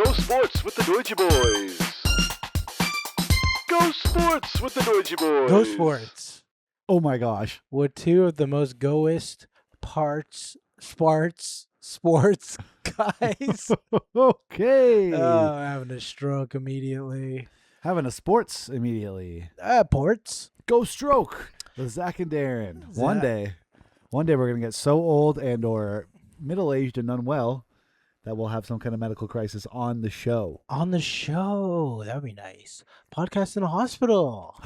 Go Sports with the Deutsche Boys. Go Sports with the Deutsche Boys. Go Sports. Oh my gosh. With two of the most goest sports guys. Okay. I'm having a stroke immediately. Having a sports immediately. Ports. Go Stroke with Zach and Darren. One day we're going to get so old and or middle-aged and unwell that we'll have some kind of medical crisis on the show. On the show. That would be nice. Podcast in a hospital.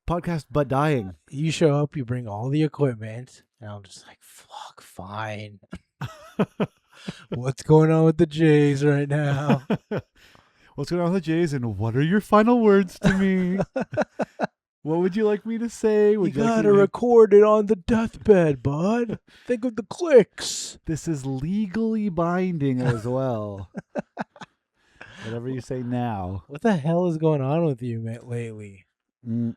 Podcast but dying. You show up, you bring all the equipment, and I'm just like, fuck, fine. What's going on with the Jays right now? What's going on with the Jays and what are your final words to me? What would you like me to say? You gotta record it on the deathbed, bud. Think of the clicks. This is legally binding as well. Whatever you say now. What the hell is going on with you lately? You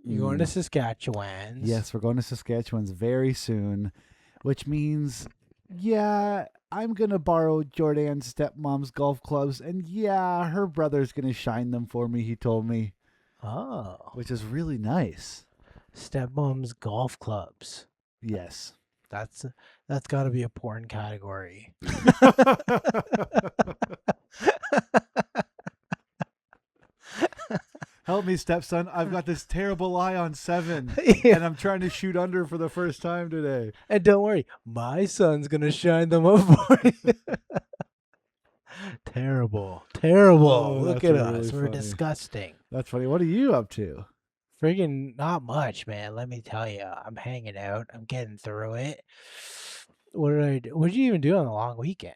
going to Saskatchewan? Yes, we're going to Saskatchewan's very soon, which means, yeah, I'm going to borrow Jordan's stepmom's golf clubs, and yeah, her brother's going to shine them for me, he told me. Oh. Which is really nice. Stepmom's golf clubs. Yes. That's got to be a porn category. Help me, stepson. I've got this terrible lie on 7, Yeah. and I'm trying to shoot under for the first time today. And don't worry, my son's going to shine them up for you. Terrible. Oh, Look that's at us. really We're funny. disgusting. That's funny. What are you up to? Friggin' not much, man. Let me tell you. I'm hanging out. I'm getting through it. What did I do? What did you even do on the long weekend?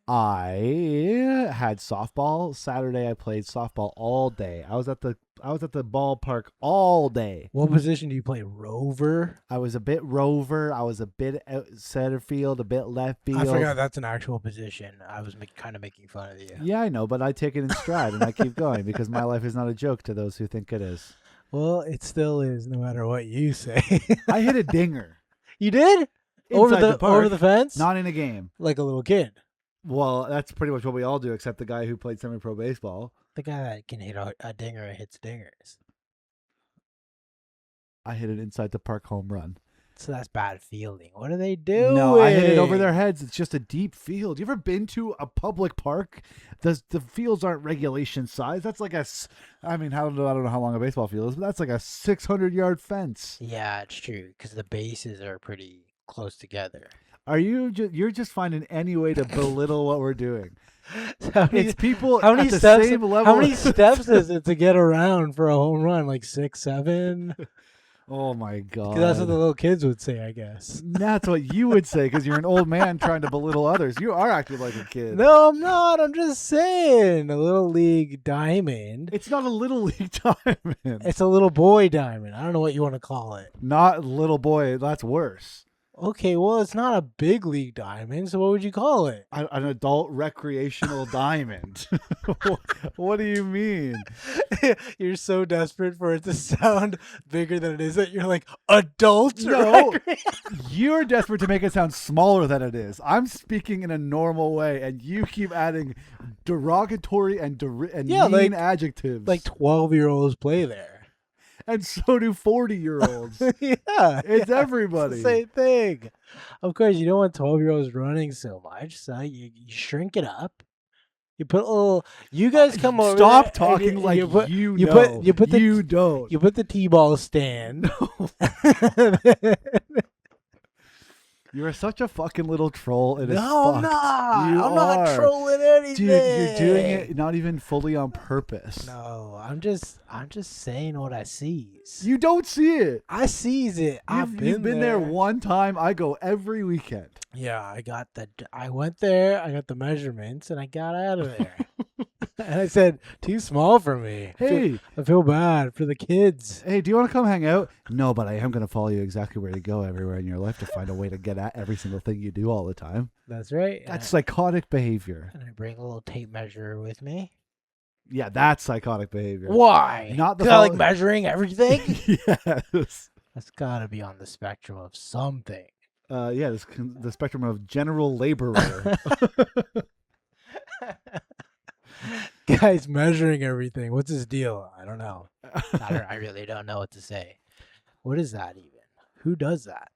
I had softball. Saturday I played softball all day. I was at the ballpark all day. What position do you play? Rover? I was a bit rover. I was a bit out center field, a bit left field. I forgot that's an actual position. I was kind of making fun of you. Yeah, I know, but I take it in stride and I keep going because my life is not a joke to those who think it is. Well, it still is, no matter what you say. I hit a dinger. You did? Inside the park, over the fence? Not in a game. Like a little kid. Well, that's pretty much what we all do, except the guy who played semi-pro baseball. The guy that can hit a dinger and hits dingers. I hit an inside the park home run. So that's bad fielding. What are they doing? No, I hit it over their heads. It's just a deep field. You ever been to a public park? The fields aren't regulation size. That's like I don't know how long a baseball field is, but that's like a 600-yard fence. Yeah, it's true, because the bases are pretty close together. Are you're just finding any way to belittle what we're doing? It's people how many at the steps, same level. How many steps is it to get around for a home run? Like 6, 7? Oh my god! 'Cause that's what the little kids would say, I guess. That's what you would say because you're an old man trying to belittle others. You are acting like a kid. No, I'm not. I'm just saying. A little league diamond. It's not a little league diamond. It's a little boy diamond. I don't know what you want to call it. Not little boy. That's worse. Okay, well, it's not a big league diamond, so what would you call it? An adult recreational diamond. What do you mean? You're so desperate for it to sound bigger than it is that you're like, adult? No, you're desperate to make it sound smaller than it is. I'm speaking in a normal way, and you keep adding derogatory and mean adjectives. Like 12-year-olds play there. And so do 40-year-olds. Yeah. It's everybody. It's the same thing. Of course, you don't want 12-year-olds running so much, so you shrink it up. You put a little. You guys come over. Stop talking like you know. You don't. You put the T-ball stand. You are such a fucking little troll. It is No, I'm fucked. not. You I'm not are. trolling anything. Dude, you're doing it not even fully on purpose. No, I'm just saying what I sees. You don't see it. I sees it. You've been there one time. I go every weekend. Yeah, I went there, I got the measurements, and I got out of there. And I said, too small for me. Hey. I feel bad for the kids. Hey, do you want to come hang out? No, but I am going to follow you exactly where you go everywhere in your life to find a way to get at every single thing you do all the time. That's right. That's psychotic behavior. And I bring a little tape measure with me. Yeah, that's psychotic behavior. Why? Not the 'Cause I like measuring everything? Yes. That's got to be on the spectrum of something. Yeah, the spectrum of general laborer. Guy's measuring everything. What's his deal? I don't know. I really don't know what to say. What is that even? Who does that?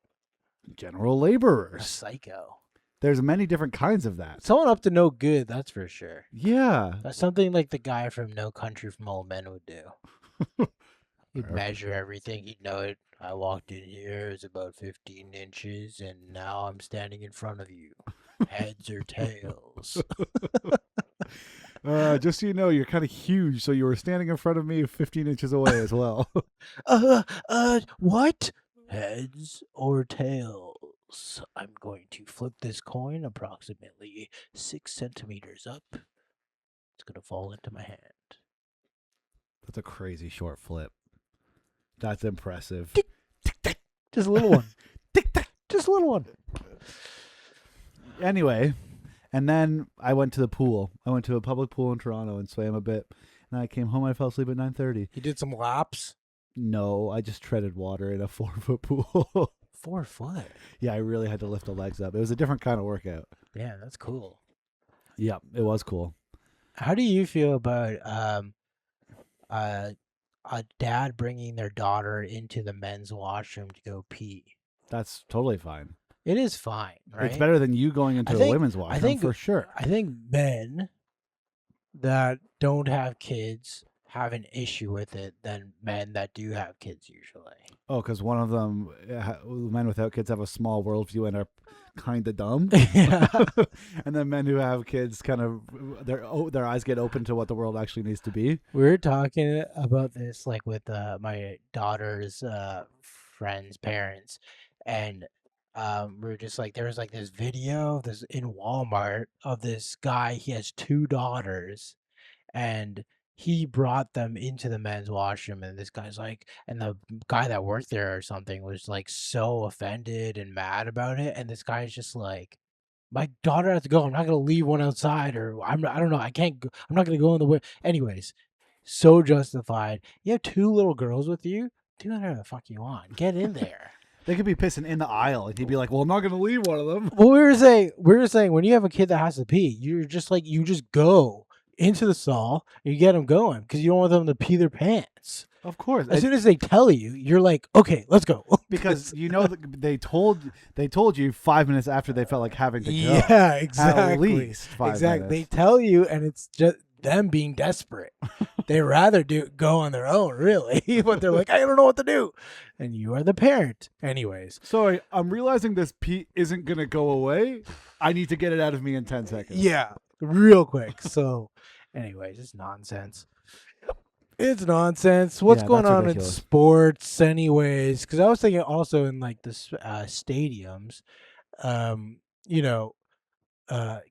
General A laborers. psycho. There's many different kinds of that. Someone up to no good, that's for sure. Yeah. That's something like the guy from No Country from Old Men would do. He'd measure everything. He'd know it. I walked in here, it's about 15 inches, and now I'm standing in front of you. Heads or tails? Just so you know, you're kind of huge, so you were standing in front of me 15 inches away as well. What? Heads or tails? I'm going to flip this coin approximately 6 centimeters up. It's going to fall into my hand. That's a crazy short flip. That's impressive. Just a little one. Just a little one. Anyway, and then I went to the pool. I went to a public pool in Toronto and swam a bit. And I came home. I fell asleep at 9:30. You did some laps? No, I just treaded water in a 4-foot pool. 4 foot. Yeah, I really had to lift the legs up. It was a different kind of workout. Yeah, that's cool. Yeah, it was cool. How do you feel about a dad bringing their daughter into the men's washroom to go pee? That's totally fine. It is fine, right? It's better than you going into I a think- women's I washroom think- for sure. I think men that don't have kids have an issue with it than men that do have kids usually. Oh, because one of them, men without kids, have a small worldview and are kind of dumb. Yeah. And then men who have kids kind of their eyes get open to what the world actually needs to be. We were talking about this like with my daughter's friends' parents, and we were just like, there was like this video of this in Walmart of this guy. He has 2 daughters, and he brought them into the men's washroom, and this guy's like, and the guy that worked there or something was like so offended and mad about it, and this guy's just like, my daughter has to go. I'm not gonna leave one outside, or I don't know. I can't. I'm not gonna go in the way. Anyways, so justified. You have 2 little girls with you. Do whatever the fuck you want. Get in there. They could be pissing in the aisle, and he'd be like, "Well, I'm not going to leave one of them." Well, we were saying when you have a kid that has to pee, you're just like, you just go into the stall and you get them going because you don't want them to pee their pants. Of course, As soon as they tell you, you're like, okay, let's go. because you know they told you 5 minutes after they felt like having to go. Yeah, exactly. At least 5 exactly. They minutes. tell you, and it's just them being desperate. They rather go on their own, really, but they're like, I don't know what to do, and you are the parent. Anyways, Sorry, I'm realizing this pee isn't going to go away. I need to get it out of me in 10 seconds. yeah, real quick. So, anyways, it's nonsense. It's nonsense. What's Yeah, going that's on ridiculous. in sports, anyways? Because I was thinking also in like the stadiums, you know,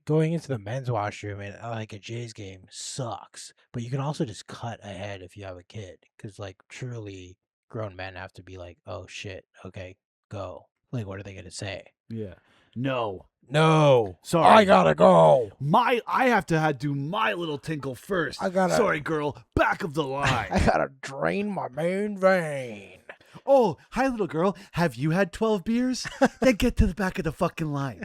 going into the men's washroom in like a Jays game sucks, but you can also just cut ahead if you have a kid, because like truly grown men have to be like, oh shit, okay, go. Like, what are they gonna say? Yeah. No. No, Sorry. I gotta go. I have to do my little tinkle first. I gotta- Sorry, girl. Back of the line. I gotta drain my main vein. Oh, hi, little girl. Have you had 12 beers? Then get to the back of the fucking line.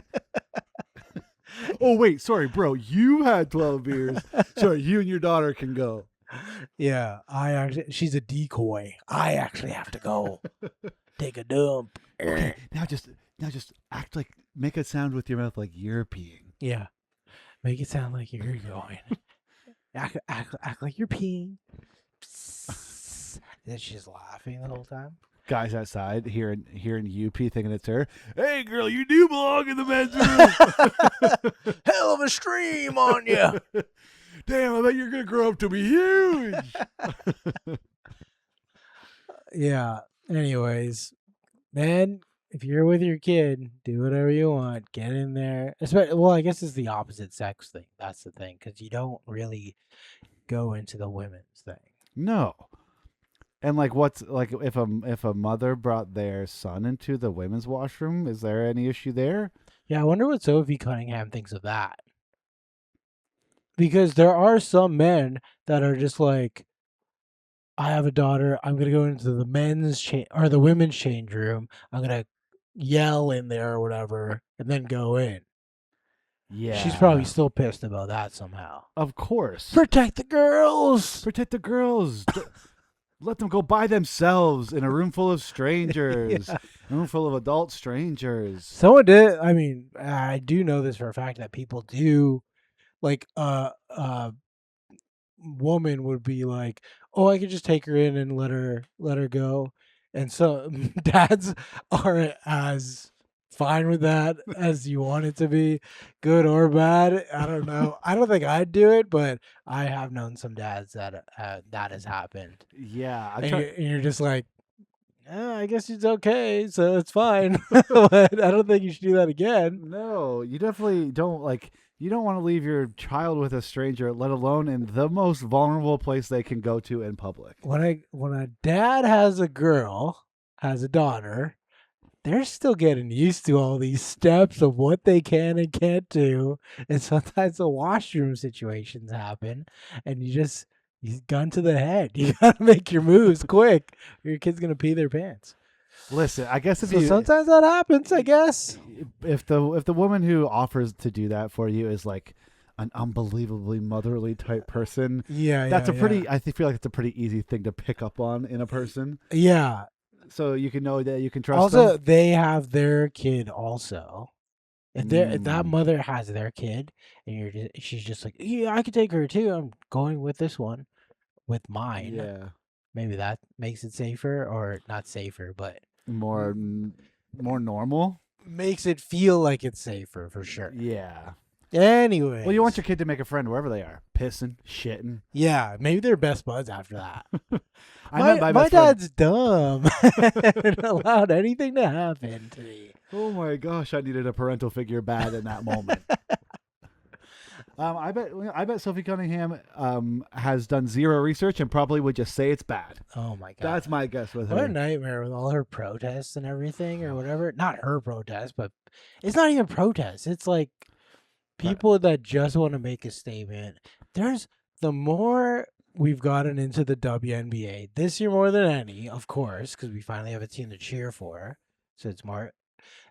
Oh, wait. Sorry, bro. You had 12 beers. Sorry, you and your daughter can go. Yeah, she's a decoy. I actually have to go take a dump. Okay, now just act like, make a sound with your mouth like you're peeing. Yeah, make it sound like you're going. Act like you're peeing. And then she's laughing the whole time. Guys outside hearing you pee, thinking it's her. Hey, girl, you do belong in the men's room. Hell of a stream on you. Damn, I bet you're gonna grow up to be huge. Yeah. Anyways, man, if you're with your kid, do whatever you want. Get in there. Well, I guess it's the opposite sex thing. That's the thing, because you don't really go into the women's thing. No. And like, what's like if a mother brought their son into the women's washroom, is there any issue there? Yeah, I wonder what Sophie Cunningham thinks of that. Because there are some men that are just like, I have a daughter. I'm gonna go into the the women's change room. I'm gonna yell in there or whatever, and then go in. Yeah. She's probably still pissed about that somehow. Of course. Protect the girls. Protect the girls. Let them go by themselves in a room full of strangers. Yeah. A room full of adult strangers. Someone did. I mean, I do know this for a fact that people do, like, woman would be like, "Oh, I could just take her in and let her go," and so dads aren't as fine with that as you want it to be, good or bad. I don't know. I don't think I'd do it, but I have known some dads that that has happened, Yeah. and you're just like, I guess it's okay, so it's fine, but I don't think you should do that again. No, you definitely don't like. You don't want to leave your child with a stranger, let alone in the most vulnerable place they can go to in public. When a dad has a girl, has a daughter, they're still getting used to all these steps of what they can and can't do, and sometimes the washroom situations happen, and you gun to the head. You gotta make your moves quick, or your kid's gonna pee their pants. Listen, I guess So sometimes that happens, I guess. if the woman who offers to do that for you is like an unbelievably motherly type person, that's I feel like it's a pretty easy thing to pick up on in a person. Yeah. So you can know that you can trust Also, them. they have their kid also. If that mother has their kid, and she's just like, yeah, I could take her too. I'm going with this one, with mine. Yeah, Maybe that makes it safer, or not safer, but more normal. makes it feel like it's safer for sure. Yeah. Anyway, Well, you want your kid to make a friend wherever they are, pissing, shitting. yeah, maybe they're best buds after that. My my dad's dumb and allowed anything to happen to me. Oh my gosh, I needed a parental figure bad in that moment. I bet Sophie Cunningham has done zero research and probably would just say it's bad. Oh my god, That's my guess with what her. a nightmare with all her protests and everything, or whatever. Not her protests, but it's not even protests. It's like people that just want to make a statement. There's the more we've gotten into the WNBA this year more than any, of course, because we finally have a team to cheer for. So it's more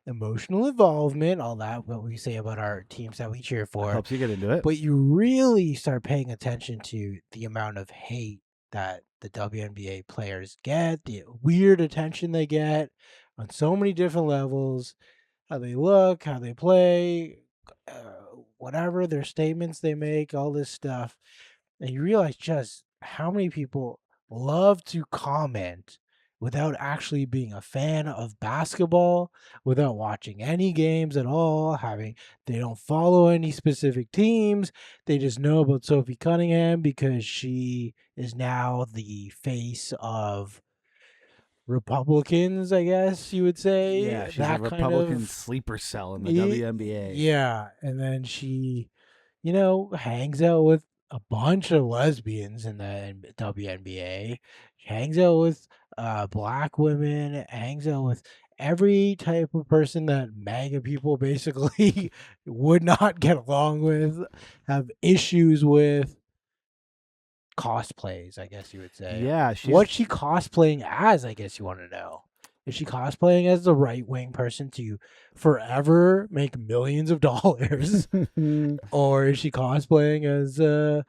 emotional involvement, all that, what we say about our teams that we cheer for. Helps you get into it. But you really start paying attention to the amount of hate that the WNBA players get, the weird attention they get on so many different levels, how they look, how they play, whatever, their statements they make, all this stuff. And you realize just how many people love to comment without actually being a fan of basketball, without watching any games at all, they don't follow any specific teams. They just know about Sophie Cunningham because she is now the face of Republicans, I guess you would say. Yeah, she's that a kind Republican of sleeper cell in the Ye- WNBA. Yeah, and then she, hangs out with a bunch of lesbians in the WNBA. She hangs out with black women, hangs out with every type of person that MAGA people basically would not get along with, have issues with. Cosplays, I guess you would say. Yeah, What's she cosplaying as, I guess you want to know. Is she cosplaying as the right-wing person to forever make millions of dollars? Or is she cosplaying as a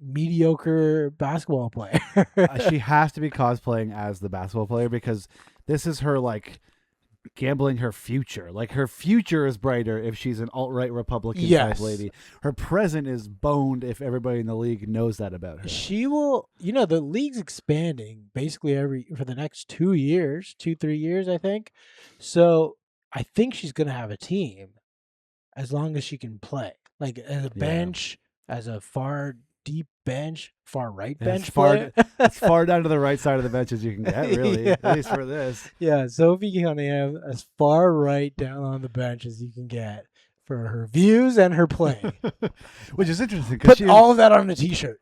mediocre basketball player? she has to be cosplaying as the basketball player because this is her gambling her future. Like her future is brighter if she's an alt-right Republican type lady. Her present is boned if everybody in the league knows that about her. She will, the league's expanding basically for the next 3 years, I think. So I think she's going to have a team as long as she can play. Like as a bench, as a far deep bench, far right bench player. As far down to the right side of the bench as you can get, really. At least for this. Yeah, Sophie Cunningham as far right down on the bench as you can get for her views and her play. Which is interesting. Put all of that on a t-shirt.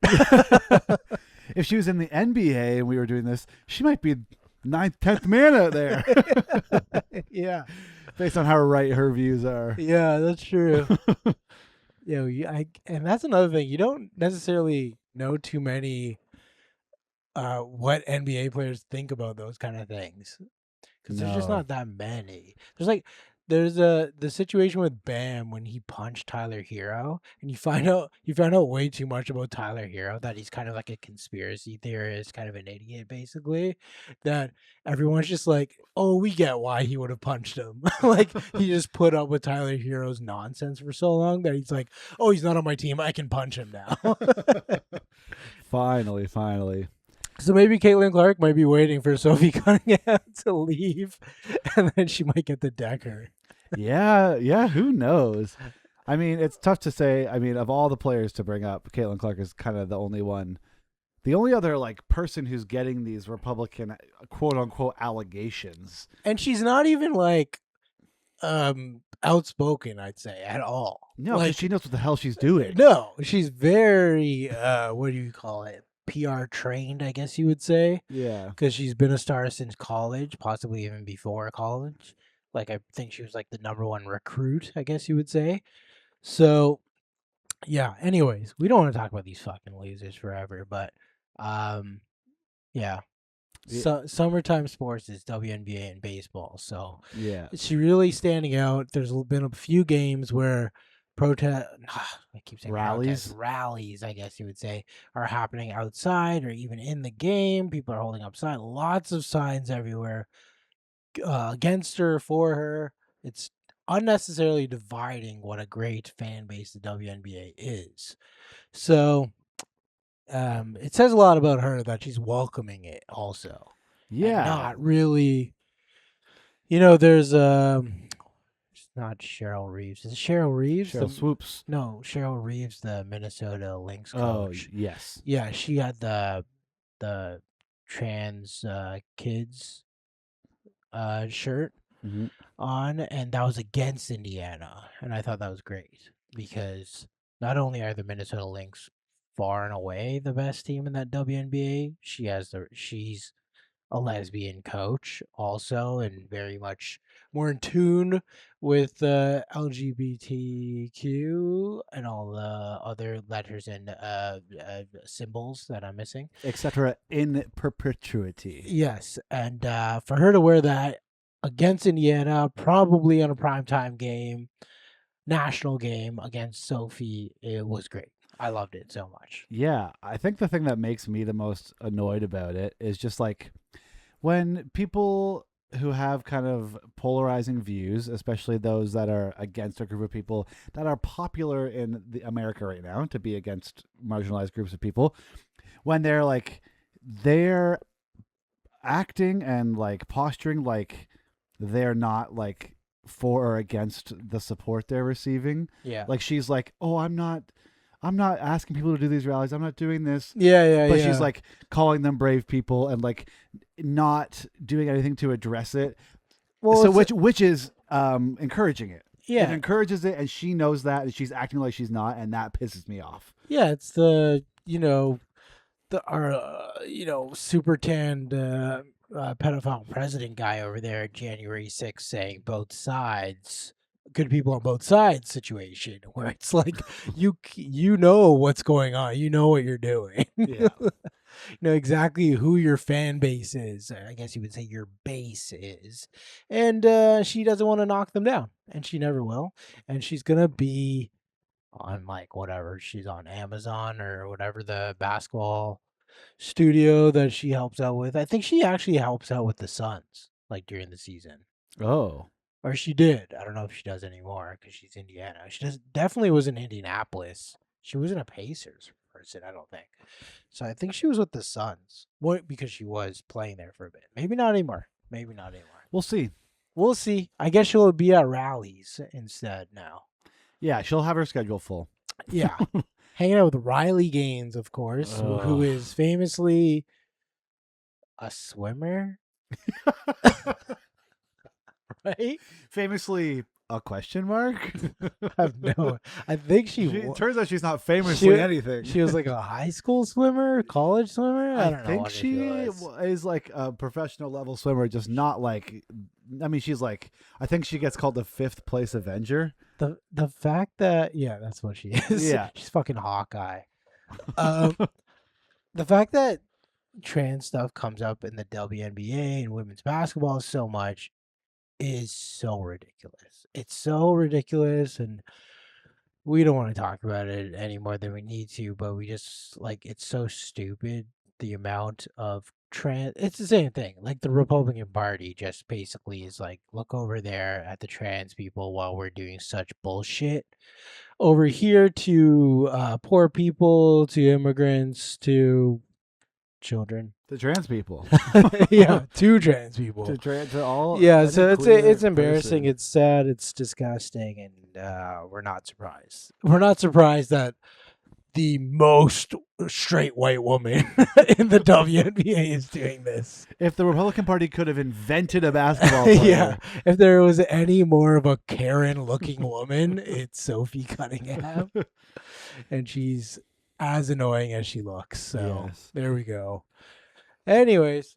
If she was in the NBA and we were doing this, she might be 9th, 10th man out there. Yeah. Based on how right her views are. Yeah, that's true. And that's another thing. You don't necessarily know too many what NBA players think about those kind of things. Because there's just not that many. There's there's the situation with Bam when he punched Tyler Hero, and you find out way too much about Tyler Hero, that he's kind of like a conspiracy theorist, kind of an idiot, basically. That everyone's just like, oh, we get why he would have punched him. Like he just put up with Tyler Hero's nonsense for so long that he's like, oh, he's not on my team, I can punch him now. Finally. So maybe Caitlin Clark might be waiting for Sophie Cunningham to leave, and then she might get the Decker. Yeah, who knows? I mean, it's tough to say. I mean, of all the players to bring up, Caitlin Clark is kind of the only one. The only other like person who's getting these Republican quote unquote allegations. And she's not even like outspoken, I'd say, at all. No, because like she knows what the hell she's doing. no, she's very what do you call it? PR trained, I guess you would say, Yeah. because she's been a star since college, possibly even before college. Like I think she was like the #1 recruit, I guess you would say. So yeah. Anyways, we don't want to talk about these fucking losers forever, but yeah. So summertime sports is WNBA and baseball. So Yeah. is she really standing out? There's been a few games where I keep saying rallies, I guess you would say, are happening outside or even in the game. People are holding up signs, lots of signs everywhere against her, for her. It's unnecessarily dividing what a great fan base the WNBA is. So it says a lot about her that she's welcoming it also. Yeah. And not really, there's it's not Cheryl Reeves. Is it Cheryl Reeves? Cheryl Swoops. No, Cheryl Reeves, the Minnesota Lynx Oh, coach. yes. Yeah, she had the trans kids shirt Mhm. on, and that was against Indiana, and I thought that was great because not only are the Minnesota Lynx far and away the best team in that WNBA, she's a lesbian coach also, and very much more in tune with LGBTQ and all the other letters and symbols that I'm missing, etc. in perpetuity. Yes, and for her to wear that against Indiana, probably on a primetime game, national game against Sophie, it was great. I loved it so much. Yeah, I think the thing that makes me the most annoyed about it is just like when people who have kind of polarizing views, especially those that are against a group of people that are popular in America right now to be against marginalized groups of people, when they're acting and like posturing like they're not like for or against the support they're receiving. Yeah. Like she's like, "Oh, I'm not asking people to do these rallies. I'm not doing this." Yeah. But she's like calling them brave people and like not doing anything to address it. Well, so which is encouraging it. Yeah. It encourages it, and she knows that, and she's acting like she's not, and that pisses me off. Yeah, it's the super tanned pedophile president guy over there at January 6th saying both sides, good people on both sides situation, where it's like you know what's going on, you know what you're doing. Yeah. You know exactly who your fan base is. I guess you would say your base is. And she doesn't want to knock them down, and she never will. And she's gonna be on like whatever, she's on Amazon or whatever, the basketball studio that she helps out with. I think she actually helps out with the Suns like during the season, Oh. or she did. I don't know if she does anymore because she's Indiana. She definitely was in Indianapolis. She wasn't a Pacers person, I don't think. So I think she was with the Suns. What? Because she was playing there for a bit. Maybe not anymore. We'll see. We'll see. I guess she'll be at rallies instead now. Yeah, she'll have her schedule full. Yeah. Hanging out with Riley Gaines, of course, who is famously a swimmer. Right? Famously a question mark? I think It turns out she's not famously anything. She was like a high school swimmer, college swimmer. I don't know. think she is like a professional level swimmer, just not like. I mean, she's like. I think she gets called the 5th place Avenger. The fact that that's what she is. Yeah, she's fucking Hawkeye. The fact that trans stuff comes up in the WNBA and women's basketball so much is so ridiculous. It's so ridiculous, and we don't want to talk about it any more than we need to, but we just like it's so stupid the amount of trans. It's the same thing. Like the Republican Party just basically is like, look over there at the trans people while we're doing such bullshit over here to poor people, to immigrants, to children. The trans people. Yeah, to trans people. To all. Yeah, any so queer it's embarrassing, person. it's sad, it's disgusting, and we're not surprised. We're not surprised that the most straight white woman in the WNBA is doing this. If the Republican Party could have invented a basketball player, Yeah, if there was any more of a Karen-looking woman, it's Sophie Cunningham, and she's as annoying as she looks. So Yes. there we go. Anyways,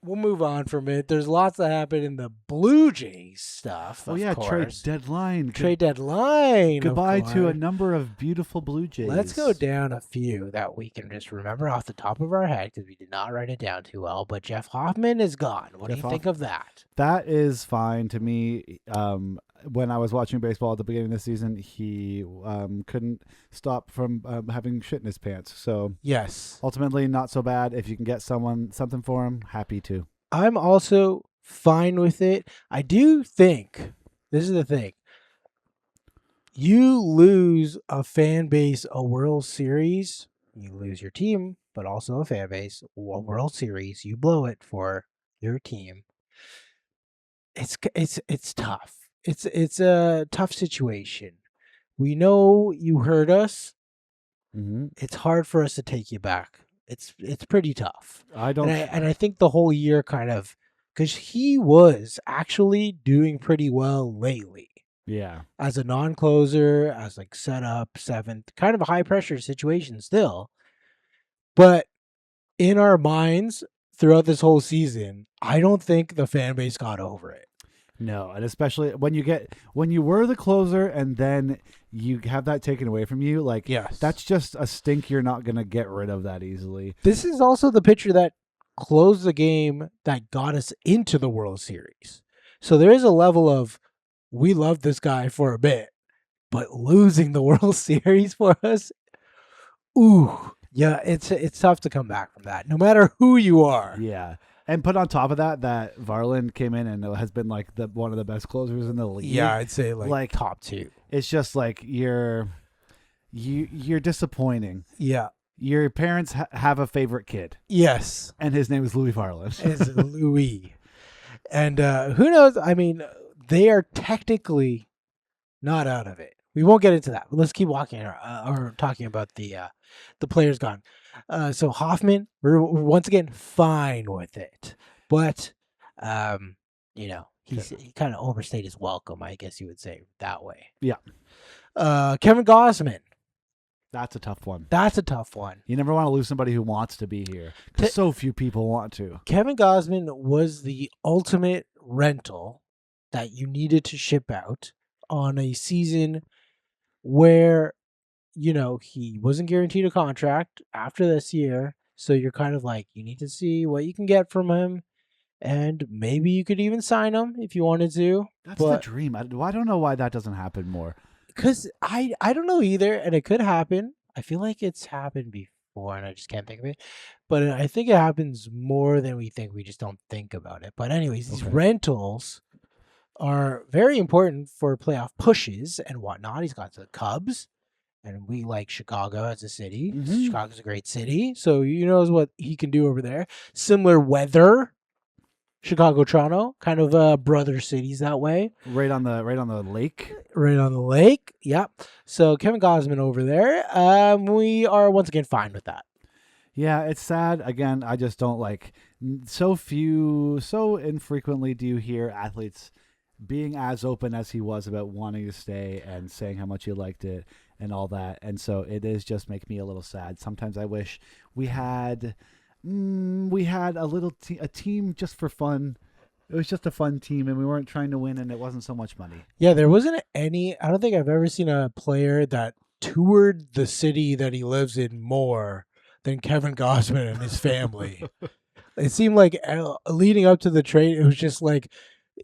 we'll move on from it. There's lots that happened in the Blue Jays stuff. Oh of yeah, course. trade deadline. Trade deadline. of Goodbye to a course. number of beautiful Blue Jays. Let's go down a few that we can just remember off the top of our head because we did not write it down too well. But Jeff Hoffman is gone. What do Jeff you think of that? That is fine to me. When I was watching baseball at the beginning of the season, he couldn't stop from having shit in his pants. So Yes. ultimately, not so bad. If you can get something for him, happy to. I'm also fine with it. I do think this is the thing. You lose a fan base, a World Series, you lose your team, but also a fan base, a World Series, you blow it for your team. It's tough. It's a tough situation. We know you hurt us. Mm-hmm. It's hard for us to take you back. It's pretty tough. I don't. And I think the whole year kind of, because he was actually doing pretty well lately Yeah. as a non-closer, as like setup, seventh, kind of a high pressure situation still. But in our minds throughout this whole season, I don't think the fan base got over it. No, and especially when you were the closer and then you have that taken away from you, like Yes. that's just a stink you're not gonna get rid of that easily. This is also the pitcher that closed the game that got us into the World Series. So there is a level of we love this guy for a bit, but losing the World Series for us, ooh, yeah, it's tough to come back from that, no matter who you are. Yeah. And put on top of that Varland came in and has been like one of the best closers in the league. Yeah, I'd say like top two. It's just like you're disappointing. Yeah. Your parents have a favorite kid, Yes. and his name is Louis Varland. Is Louis. And who knows? I mean, they are technically not out of it. We won't get into that. But let's keep walking or talking about the players gone. So Hoffman, we're once again fine with it, but he kind of overstayed his welcome, I guess you would say that way. Yeah. Kevin Gausman, That's a tough one. that's a tough one. You never want to lose somebody who wants to be here, because so few people want to. Kevin Gausman was the ultimate rental that you needed to ship out on a season where, he wasn't guaranteed a contract after this year. So you're kind of like, you need to see what you can get from him. And maybe you could even sign him if you wanted to. That's the dream. I don't know why that doesn't happen more. Because I don't know either. And it could happen. I feel like it's happened before and I just can't think of it. But I think it happens more than we think. We just don't think about it. But anyways, these rentals are very important for playoff pushes and whatnot. He's got the Cubs, and we like Chicago as a city. Mhm. Chicago's a great city, so you knows what he can do over there. Similar weather, Chicago, Toronto, kind of brother cities that way. Right on the lake. Right on the lake. Yep. So Kevin Gausman over there. We are once again fine with that. Yeah, it's sad. Again, I just don't like so infrequently do you hear athletes being as open as he was about wanting to stay and saying how much he liked it and all that. And so it is just make me a little sad. Sometimes I wish we had a team just for fun. It was just a fun team and we weren't trying to win and it wasn't so much money. Yeah, there wasn't any. I don't think I've ever seen a player that toured the city that he lives in more than Kevin Gausman and his family. It seemed like leading up to the trade, it was just like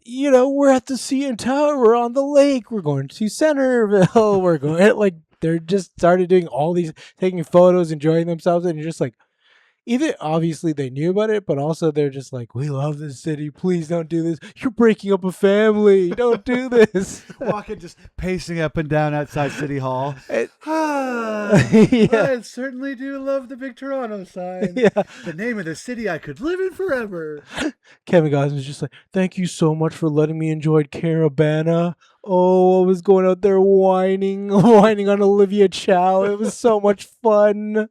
we're at the CN Tower. We're on the lake. We're going to Centerville. We're going like they're just started doing all these, taking photos, enjoying themselves, and you're just like, either obviously they knew about it, but also they're just like, we love this city. Please don't do this. You're breaking up a family. Don't do this. Walking, just pacing up and down outside City Hall. It- Yeah. I certainly do love the big Toronto sign. Yeah. The name of the city I could live in forever. Kevin Gosman's just like, thank you so much for letting me enjoy Caravana. Oh, I was going out there whining on Olivia Chow. It was so much fun.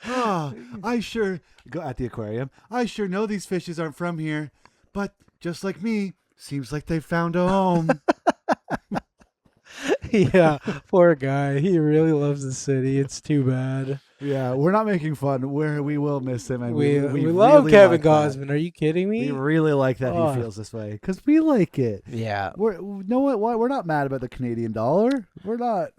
I sure go at the aquarium. I sure know these fishes aren't from here, but just like me, seems like they found a home. Yeah, poor guy. He really loves the city. It's too bad. Yeah, we're not making fun. We will miss him, and We we love really Kevin like that. Gosman. Are you kidding me? We really like that Oh. he feels this way because we like it. Yeah. We're not mad about the Canadian dollar. We're not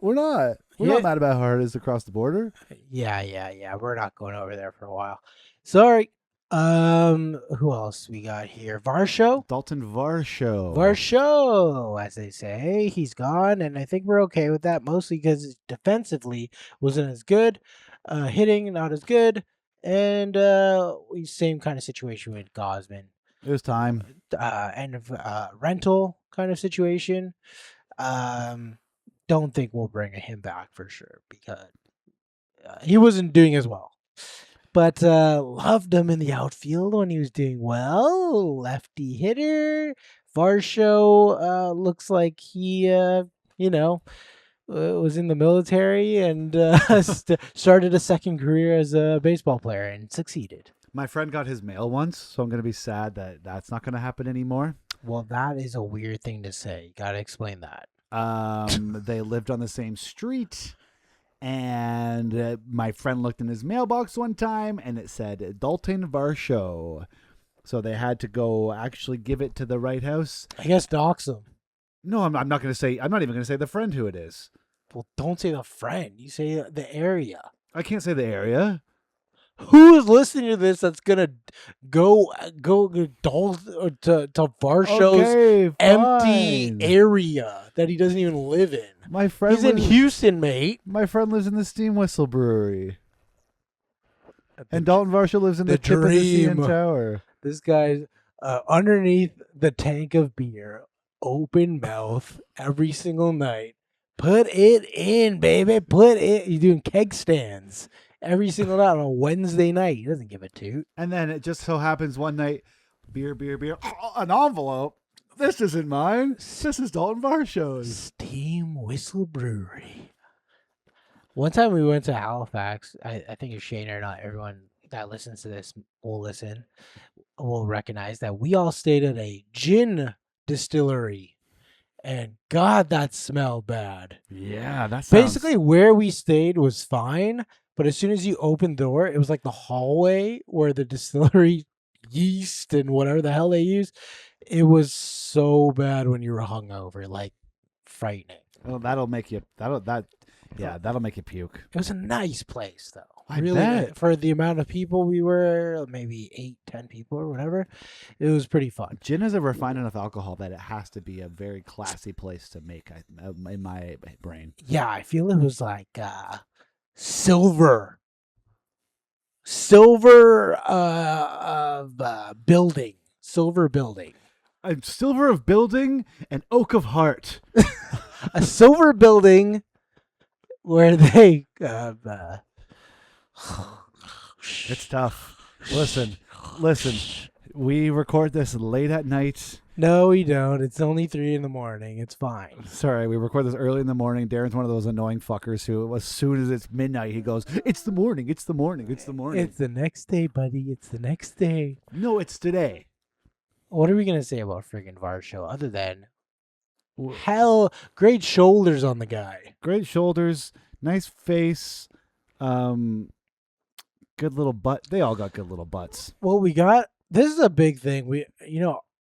mad about how hard it is to cross the border. Yeah. We're not going over there for a while. Sorry. Who else we got here? Varsho? Dalton Varsho. Varsho, as they say. He's gone, and I think we're okay with that, mostly because defensively wasn't as good. Hitting, not as good. And same kind of situation with Gosman. It was time. End of rental kind of situation. Don't think we'll bring him back for sure because he wasn't doing as well. But loved him in the outfield when he was doing well. Lefty hitter. Varsho looks like he, was in the military and started a second career as a baseball player and succeeded. My friend got his mail once, so I'm going to be sad that that's not going to happen anymore. Well, that is a weird thing to say. You got to explain that. They lived on the same street. And my friend looked in his mailbox one time, and it said Dalton Varsho. So they had to go actually give it to the right house. I guess dox him. No, I'm not going to say. I'm not even going to say the friend who it is. Well, don't say the friend. You say the area. I can't say the area. Who is listening to this that's gonna go to Varsho's empty fine. area that he doesn't even live in? My friend He's in Houston, mate. My friend lives in the Steam Whistle Brewery. And Dalton Varsho lives in the tip of the CN Tower. This guy's underneath the tank of beer, open mouth every single night. Put it in, baby. Put it. He's doing keg stands every single night on a Wednesday night. He doesn't give a toot. And then it just so happens one night, beer, an envelope. This isn't mine. This is Dalton Varsho's. Steam Whistle Brewery. One time we went to Halifax. I think if Shane or not everyone that listens to this will recognize that we all stayed at a gin distillery. And God, that smelled bad. Yeah, that sounds... Basically, where we stayed was fine, but as soon as you opened the door, it was like the hallway where the distillery yeast and whatever the hell they use. It was so bad when you were hungover, like frightening. Well, that'll make you puke. It was a nice place, though. I really bet. nice. For the amount of people we were, maybe 8-10 people or whatever, it was pretty fun. Gin is a refined enough alcohol that it has to be a very classy place to make, in my brain. Yeah, I feel it was like silver building. Silver building. A silver of building, an oak of heart. A silver building where they... It's tough. Listen. We record this late at night. No, we don't. It's only 3 a.m. It's fine. Sorry, we record this early in the morning. Darren's one of those annoying fuckers who, as soon as it's midnight, he goes, "It's the morning. It's the morning. It's the morning." It's the next day, buddy. It's the next day. No, it's today. What are we going to say about friggin' Varsho other than hell, great shoulders on the guy. Great shoulders, nice face, good little butt. They all got good little butts. Well, this is a big thing.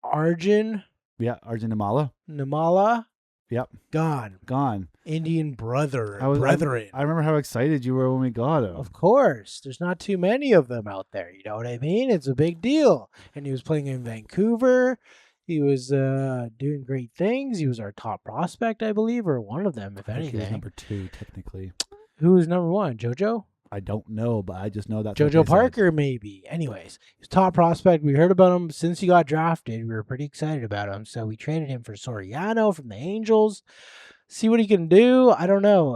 Arjun. Yeah, Arjun Nimala. Yep. Gone. Indian brethren. I remember how excited you were when we got him. Of course. There's not too many of them out there. You know what I mean? It's a big deal. And he was playing in Vancouver. He was doing great things. He was our top prospect, I believe, or one of them, if I think he was anything. number 2, technically. Who was number 1? JoJo? I don't know, but I just know that's what JoJo they Parker, maybe. Anyways, he's top prospect. We heard about him since he got drafted. We were pretty excited about him, so we traded him for Soriano from the Angels. See what he can do. I don't know.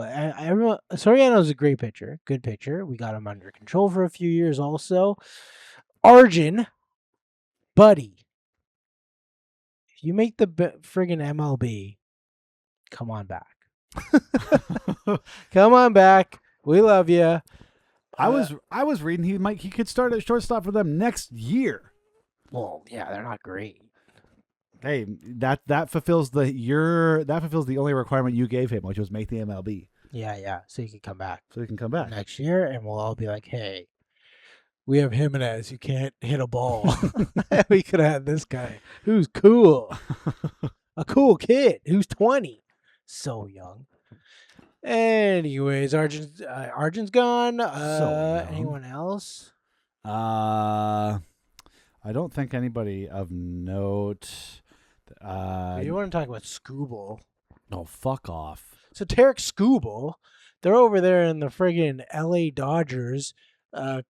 Soriano's a great pitcher, good pitcher. We got him under control for a few years. Also, Arjun, buddy, if you make the friggin' MLB, come on back. said. Come on back. We love you. I was reading he could start at shortstop for them next year. Well, yeah, they're not great. Hey, that fulfills the only requirement you gave him, which was make the MLB. Yeah. So he can come back So he can come back. next year, and we'll all be like, hey, we have Jimenez who can't hit a ball. We could have had this guy who's cool. A cool kid who's 20. So young. Anyways, Arjun's gone. young. Anyone else? I don't think anybody of note. You want to talk about Scooble? Oh, fuck off. So Tarek Scooble, they're over there in the friggin' LA Dodgers,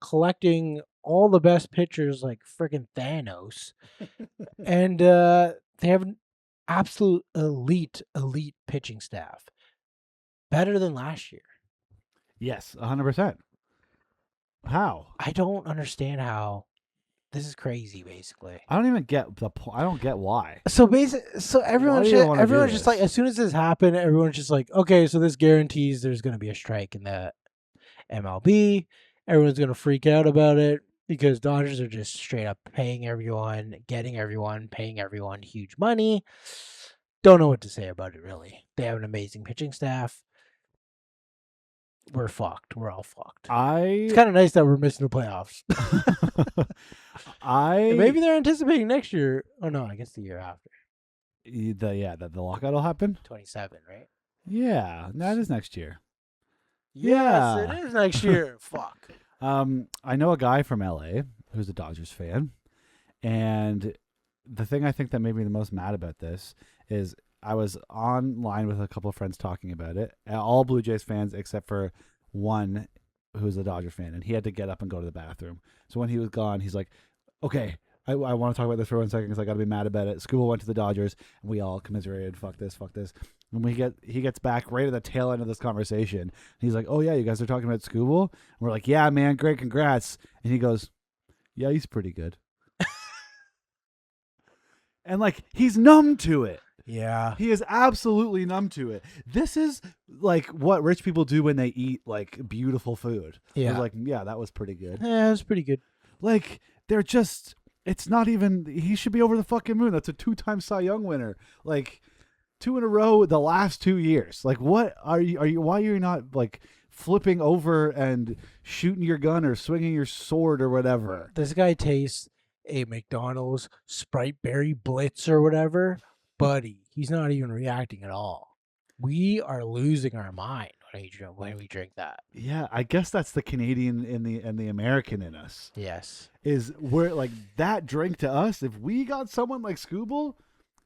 collecting all the best pitchers like friggin' Thanos, and they have an absolute elite pitching staff, better than last year. Yes, 100%. How? I don't understand how. This is crazy, basically. I don't even get I don't get why. So everyone's do you wanna do just like, this? as soon as this happened, everyone's just like, okay, so this guarantees there's going to be a strike in the MLB. Everyone's going to freak out about it because Dodgers are just straight up paying everyone, getting everyone, paying everyone huge money. Don't know what to say about it, really. They have an amazing pitching staff. We're fucked. We're all fucked. It's kind of nice that we're missing the playoffs. Maybe they're anticipating next year. Oh no, I guess the year after. The lockout will happen. 27, right? Yeah, that is next year. Yes, Yeah. it is next year. Fuck. I know a guy from LA who's a Dodgers fan, and the thing I think that made me the most mad about this is I was online with a couple of friends talking about it. All Blue Jays fans except for one who's a Dodger fan, and he had to get up and go to the bathroom. So when he was gone, he's like, okay, I want to talk about this for 1 second because I got to be mad about it. Scooble went to the Dodgers, and we all commiserated. Fuck this. And he gets back right at the tail end of this conversation. He's like, oh, yeah, you guys are talking about Scooble? And we're like, yeah, man, great, congrats. And he goes, yeah, he's pretty good. And, like, he's numb to it. Yeah. He is absolutely numb to it. This is like what rich people do when they eat like beautiful food. Yeah. They're like, yeah, that was pretty good. Yeah, it was pretty good. Like they're just, it's not even, he should be over the fucking moon. That's a 2-time Cy Young winner. Like 2 in a row the last 2 years. Like what why are you not like flipping over and shooting your gun or swinging your sword or whatever? This guy tastes a McDonald's Sprite Berry Blitz or whatever. Buddy, he's not even reacting at all. We are losing our mind when we drink that. Yeah, I guess that's the Canadian and the American in us. Yes. Is where like that drink to us, if we got someone like Scooble,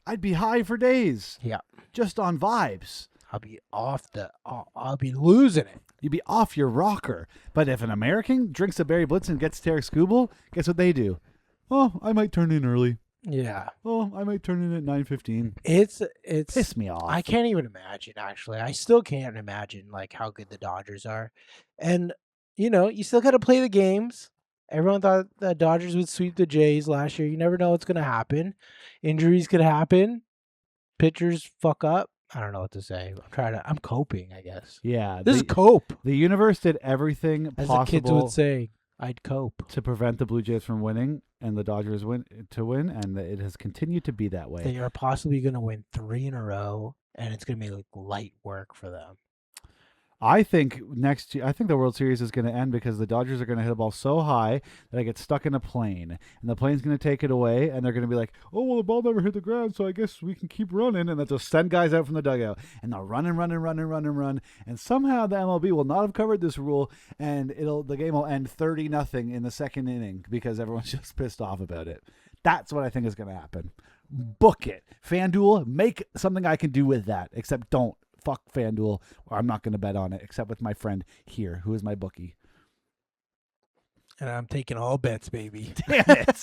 I'd be high for days. Yeah. Just on vibes. I'll be losing it. You'd be off your rocker. But if an American drinks a Berry Blitz and gets Tarek Scooble, guess what they do? Oh, I might turn in early. Yeah. Oh, I might turn in at 9:15. It's Piss me off. I can't even imagine, actually. I still can't imagine like how good the Dodgers are. And you still got to play the games. Everyone thought the Dodgers would sweep the Jays last year. You never know what's going to happen. Injuries could happen. Pitchers fuck up. I don't know what to say. I'm coping, I guess. Yeah. This is cope. The universe did everything As possible the kids would say, I'd cope. to prevent the Blue Jays from winning and the Dodgers win, and it has continued to be that way. They are possibly going to win 3 in a row, and it's going to be like light work for them. I think next year, the World Series is going to end because the Dodgers are going to hit a ball so high that it gets stuck in a plane, and the plane's going to take it away, and they're going to be like, oh, well, the ball never hit the ground, so I guess we can keep running, and they'll just send guys out from the dugout, and they'll run, and somehow the MLB will not have covered this rule, and the game will end 30-0 in the second inning because everyone's just pissed off about it. That's what I think is going to happen. book it. FanDuel, make something I can do with that. Except don't fuck FanDuel, or I'm not going to bet on it. Except with my friend here, who is my bookie. And I'm taking all bets, baby. Damn it.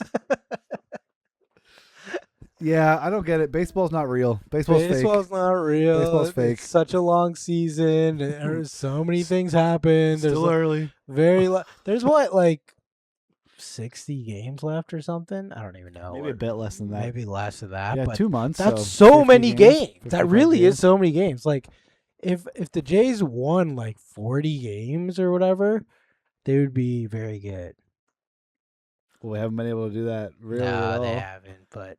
Yeah, I don't get it. Baseball's not real. Baseball's Baseball's fake. not real. Baseball's fake. It's such a long season. There's so many things happen. There's Still early. there's what, like 60 games left or something? I don't even know. Maybe a bit less than that. Maybe less than that. Yeah, but 2 months. that's so so 50 many games. That 55 really games. is so many games. Like if the Jays won like 40 games or whatever, they would be very good. Well, we haven't been able to do that really at No, all. they haven't, but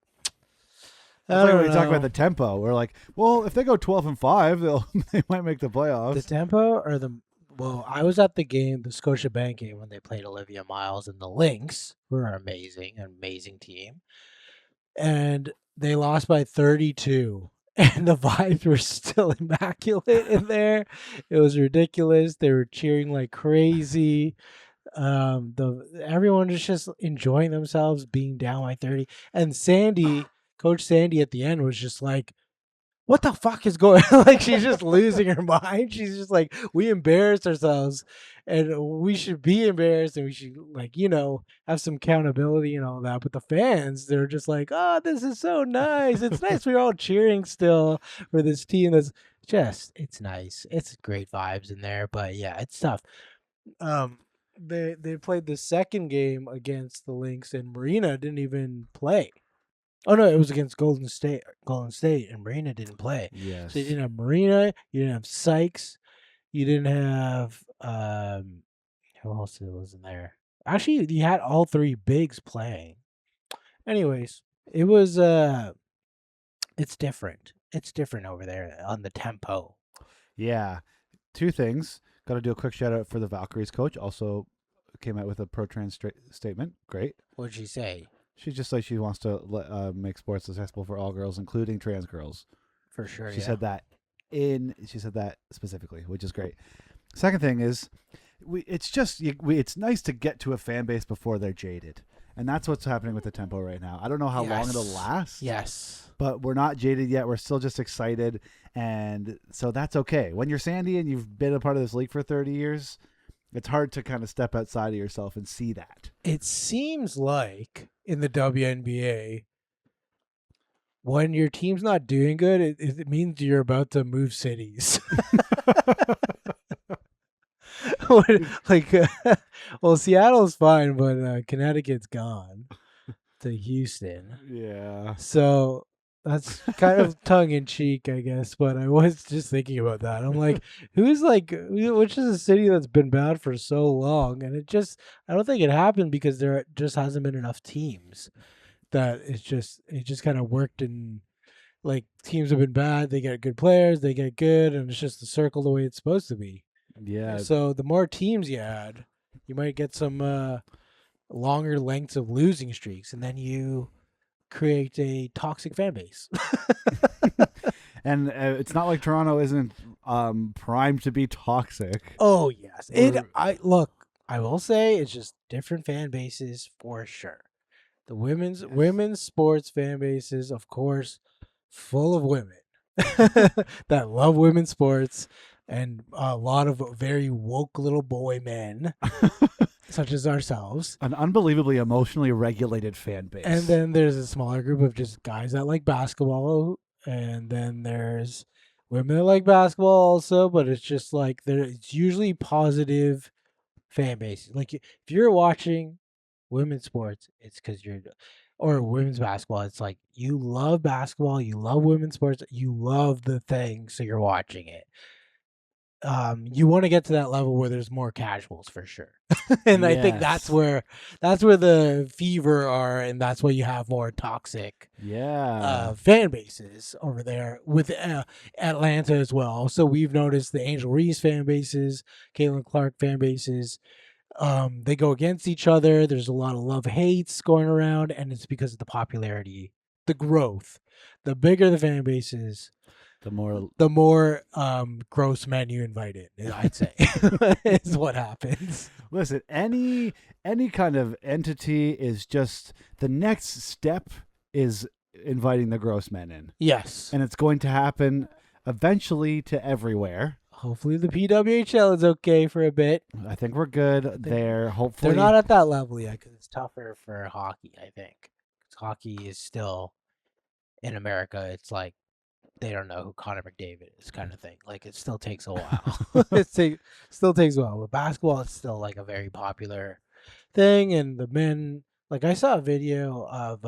That's like when we talk about the tempo. We're like, well, if they go 12-5, they might make the playoffs. the tempo or well, I was at the game, the Scotiabank game, when they played Olivia Miles and the Lynx, who are amazing team. And they lost by 32. And the vibes were still immaculate in there. It was ridiculous. They were cheering like crazy. Everyone was just enjoying themselves being down by 30. And Coach Sandy at the end was just like, what the fuck is going on? Like, she's just losing her mind. She's just like, we embarrassed ourselves and we should be embarrassed and we should, like, have some accountability and all that. But the fans, they're just like, oh, this is so nice. It's nice. We're all cheering still for this team that's it's nice. It's great vibes in there. But yeah, it's tough. They played the second game against the Lynx and Marina didn't even play. Oh no, it was against Golden State, and Marina didn't play. Yes. So you didn't have Marina, you didn't have Sykes, you didn't have who else was in there? Actually, you had all three bigs playing. Anyways, it was it's different. It's different over there on the tempo. Yeah. 2 things. Got to do a quick shout out for the Valkyries coach. Also came out with a pro-trans statement. Great. What'd she say? She's just like she wants to make sports accessible for all girls, including trans girls. For sure. She said that specifically, which is great. Second thing is, it's nice to get to a fan base before they're jaded, and that's what's happening with the tempo right now. I don't know how long it'll last. Yes. But we're not jaded yet. We're still just excited, and so that's okay. When you're Sandy and you've been a part of this league for 30 years, it's hard to kind of step outside of yourself and see that. It seems like in the WNBA, when your team's not doing good, it means you're about to move cities. Well, Seattle's fine, but Connecticut's gone to Houston. Yeah. So that's kind of tongue in cheek, I guess. But I was just thinking about that. I'm like, which is a city that's been bad for so long? And I don't think it happened because there just hasn't been enough teams. That it just kind of worked in, like, teams have been bad. They get good players, they get good, and it's just the circle the way it's supposed to be. Yeah. So the more teams you add, you might get some longer lengths of losing streaks, and then you create a toxic fan base. And it's not like Toronto isn't primed to be toxic. Oh yes, I will say it's just different fan bases for sure. The women's sports fan bases, of course, full of women that love women's sports, and a lot of very woke little boy men, such as ourselves. An unbelievably emotionally regulated fan base. And then there's a smaller group of just guys that like basketball, and then there's women that like basketball also, but it's just like it's usually positive fan bases. Like if you're watching women's sports, it's because or women's basketball, it's like you love basketball, you love women's sports, you love the thing, so you're watching it. You want to get to that level where there's more casuals for sure. And yes. I think that's where the fever are, and that's why you have more toxic fan bases over there with Atlanta as well. So we've noticed the Angel Reese fan bases, Caitlin Clark fan bases, they go against each other. There's a lot of love-hates going around, and it's because of the popularity, the growth. The bigger the fan bases, the more gross men you invite in, I'd say, is what happens. Listen, any kind of entity is just the next step is inviting the gross men in. Yes. And it's going to happen eventually to everywhere. Hopefully the PWHL is okay for a bit. I think we're good there. Hopefully. They're not at that level yet because it's tougher for hockey, I think. 'Cause hockey is still, in America, it's like they don't know who Connor McDavid is kind of thing. Like, it still takes a while. Still takes a while. But basketball is still, like, a very popular thing. And the men, like, I saw a video of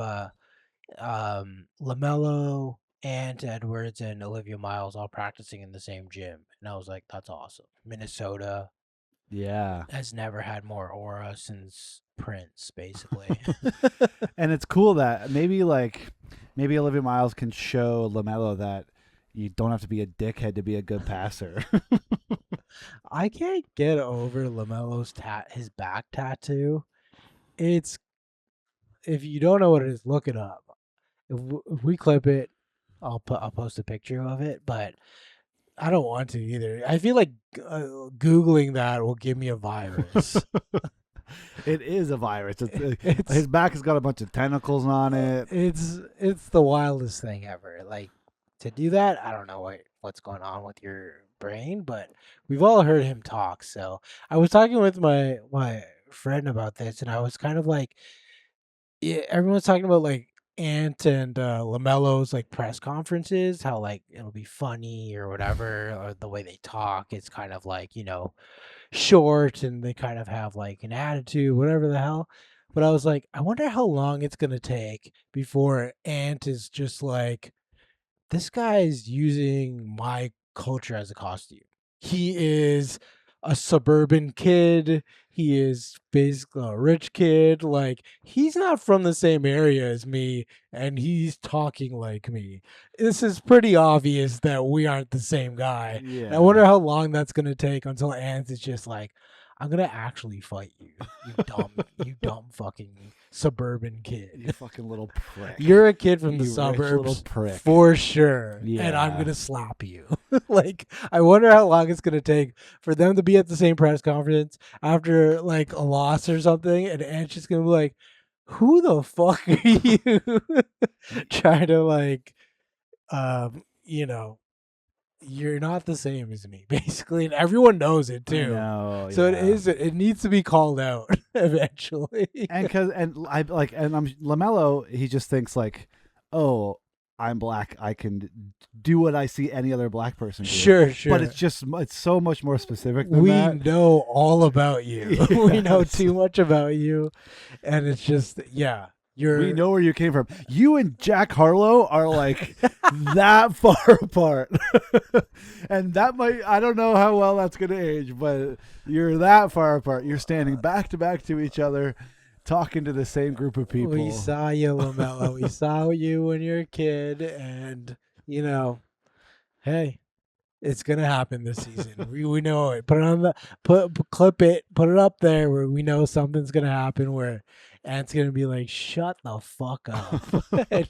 LaMelo, Ant Edwards, and Olivia Miles all practicing in the same gym. And I was like, that's awesome. Minnesota Yeah. has never had more aura since Prince, basically. And it's cool that maybe Olivia Miles can show LaMelo that you don't have to be a dickhead to be a good passer. I can't get over LaMelo's his back tattoo. It's, if you don't know what it is, look it up. If we clip it, I'll post a picture of it, but I don't want to either. I feel like Googling that will give me a virus. It is a virus. His back has got a bunch of tentacles on it. It's the wildest thing ever. Like, to do that, I don't know what's going on with your brain, but we've all heard him talk. So I was talking with my friend about this, and I was kind of like, yeah, everyone's talking about like Ant and LaMelo's like press conferences, how like it'll be funny or whatever, or the way they talk. It's kind of like, short, and they kind of have like an attitude, whatever the hell. But I was like, I wonder how long it's gonna take before Ant is just like, this guy's using my culture as a costume. He is a suburban kid. He is basically a rich kid. Like, he's not from the same area as me, and he's talking like me. This is pretty obvious that we aren't the same guy. Yeah. And I wonder how long that's gonna take until Ant is just like, I'm gonna actually fight you, you dumb fucking suburban kid. You fucking little prick. You're a kid from the You rich little suburbs, prick. for sure. And I'm Yeah. gonna slap you. Like, I wonder how long it's gonna take for them to be at the same press conference after like a loss or something, and Ant's just gonna be like, "Who the fuck are you?" Trying to like, you're not the same as me, basically, and everyone knows it too. No, So yeah. it needs to be called out eventually. And LaMelo, he just thinks like, oh, I'm black, I can do what I see any other black person do. Sure. But it's so much more specific than We that. know all about you. We know Yes. too much about you, and it's just, yeah, We know where you came from. You and Jack Harlow are like that far apart. And that I don't know how well that's going to age, but you're that far apart. You're standing back to back to each other, talking to the same group of people. We saw you, LaMelo. We saw you when you were a kid, and hey, it's gonna happen this season. We know it. Put it on clip it, put it up there where we know something's gonna happen. Where Ant's gonna be like, "Shut the fuck up," and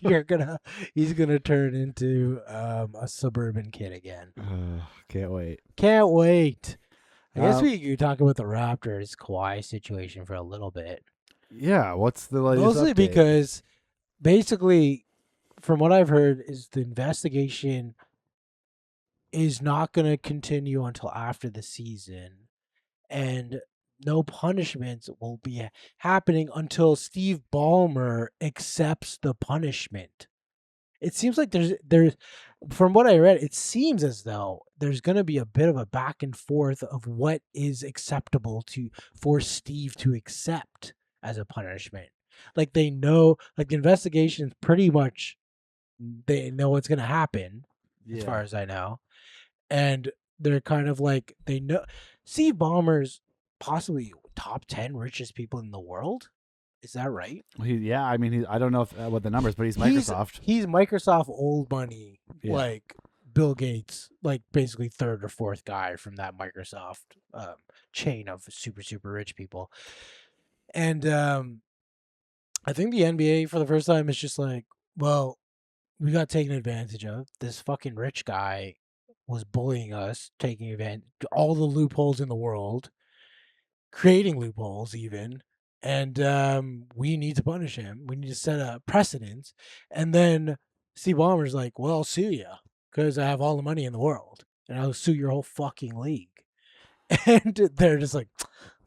he's gonna turn into a suburban kid again. Can't wait. Can't wait. I guess we could talk about the Raptors Kawhi situation for a little bit. Yeah, what's the latest Mostly update? because, basically, from what I've heard, is the investigation is not going to continue until after the season, and no punishments will be happening until Steve Ballmer accepts the punishment. It seems like there's from what I read, it seems as though there's going to be a bit of a back and forth of what is acceptable for Steve to accept as a punishment. Like, they know, like, the investigation is pretty much, they know what's going to happen, as far as I know. And they're kind of like, they know Steve Ballmer's possibly top 10 richest people in the world. Is that right? I don't know what the numbers, but he's Microsoft. He's Microsoft old money, Yeah. like Bill Gates, like basically third or fourth guy from that Microsoft chain of super, super rich people. And I think the NBA for the first time is just like, well, we got taken advantage of. This fucking rich guy was bullying us, taking advantage all the loopholes in the world, creating loopholes even. and we need to punish him. We need to set a precedent. And then Steve Ballmer's like, well, I'll sue you because I have all the money in the world and I'll sue your whole fucking league. And they're just like,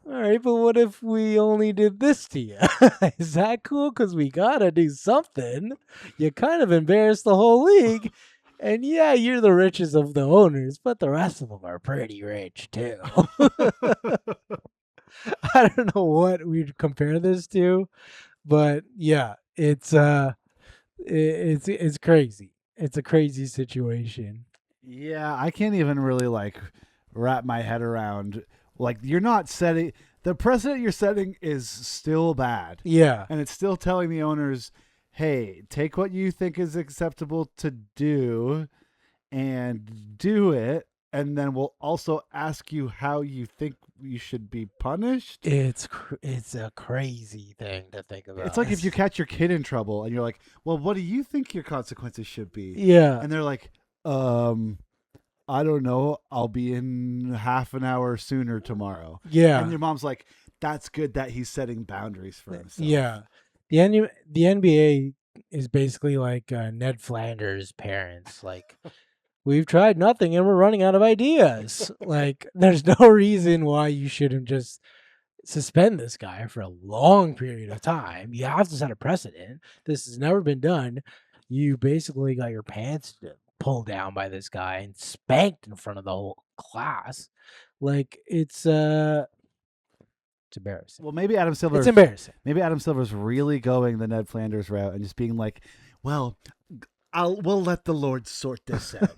all right, but what if we only did this to you? Is that cool? Because we got to do something. You kind of embarrassed the whole league. And yeah, you're the richest of the owners, but the rest of them are pretty rich too. I don't know what we'd compare this to, but yeah, it's crazy. It's a crazy situation. Yeah, I can't even really like wrap my head around like you're not setting the precedent you're setting is still bad. Yeah. And it's still telling the owners, "Hey, take what you think is acceptable to do and do it, and then we'll also ask you how you think you should be punished." It's a crazy thing to think about. It's like if you catch your kid in trouble and you're like, "Well, what do you think your consequences should be?" Yeah. And they're like, I don't know. I'll be in half an hour sooner tomorrow. Yeah. And your mom's like, that's good that he's setting boundaries for himself. Yeah. The NBA is basically like Ned Flanders' parents. Like, we've tried nothing and we're running out of ideas. Like, there's no reason why you shouldn't just suspend this guy for a long period of time. You have to set a precedent. This has never been done. You basically got your pants pulled down by this guy and spanked in front of the whole class. Like, it's embarrassing. Well, maybe Adam Silver. It's embarrassing. Maybe Adam Silver's really going the Ned Flanders route and just being like, well, we'll let the Lord sort this out.